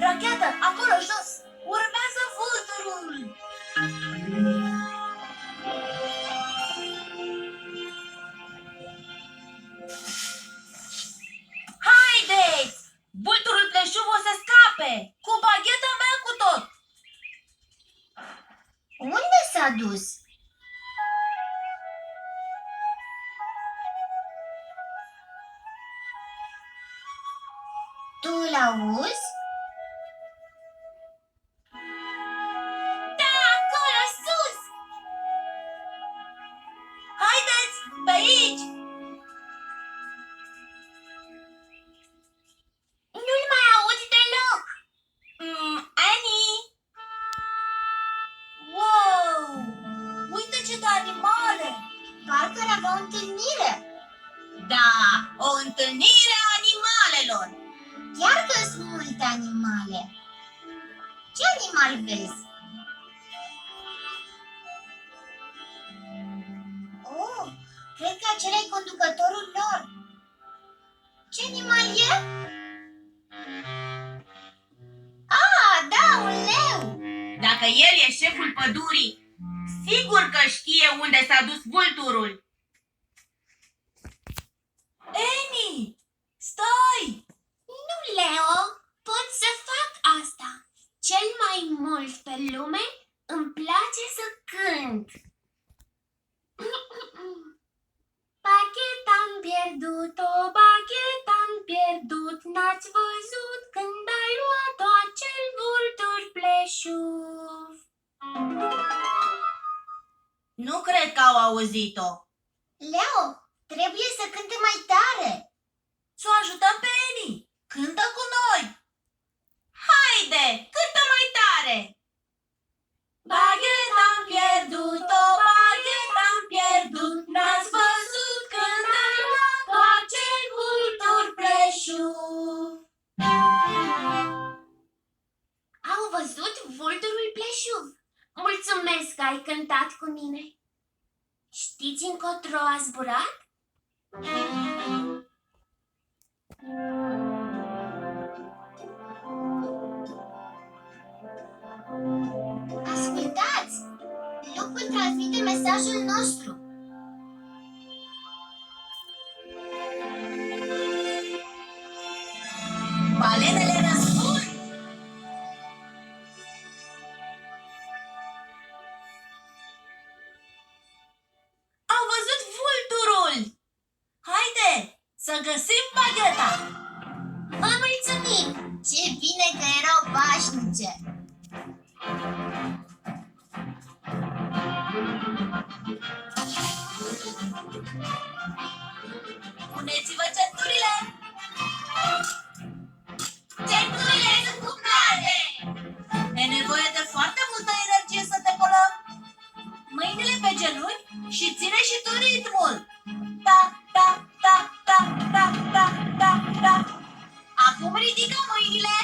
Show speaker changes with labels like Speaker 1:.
Speaker 1: Rachetă, acolo jos! Urmează vulturul! Haideți! Vulturul pleșuv o să scape! Cu bagheta mea cu tot!
Speaker 2: Unde s-a dus? Tu-l auzi?
Speaker 1: Da, acolo, sus! Haideți, pe aici!
Speaker 2: Nu-l mai auzi deloc.
Speaker 1: Annie! Wow! Uite ce de animale!
Speaker 2: Parcă ar avea o întâlnire.
Speaker 1: Da, o întâlnire a animalelor!
Speaker 2: Chiar că sunt multe animale. Ce animal vezi? Oh, cred că acela e conducătorul lor. Ce animal e? Ah, da, un leu!
Speaker 1: Dacă el e șeful pădurii, sigur că știe unde s-a dus vulturul. Annie, stai!
Speaker 2: Nu, Leo, pot să fac asta. Cel mai mult pe lume îmi place să cânt. Bagheta-am pierdut-o, bagheta-am pierdut, n-ați văzut când ai luat-o acel vultur pleșuv.
Speaker 1: Nu cred că au auzit-o.
Speaker 2: Leo, trebuie să cânte mai tare.
Speaker 1: Să o ajutăm pe Annie. Cântă cu noi. Haide, cântă mai tare. Bagheta-am pierdut-o, bagheta-am pierdut, n-ați văzut când ai luat-o acel vultur pleșuv.
Speaker 2: Au văzut vulturul pleșuv. Mulțumesc că ai cântat cu mine. Știți încotro a zburat? Ascultați! Lupul transmite mesajul nostru.
Speaker 1: Balenele răspund. Au văzut vulturul! Haide, să găsim bagheta!
Speaker 2: Vă mulțumim! Ce bine că erau pașnice!
Speaker 1: Puneți-vă centurile! Centurile sunt cuplate! E nevoie de foarte multă energie să te colăm. Mâinile pe genunchi și ține și tu ritmul. Ta, ta, ta, ta, ta, ta, ta, ta. Acum ridică mâinile.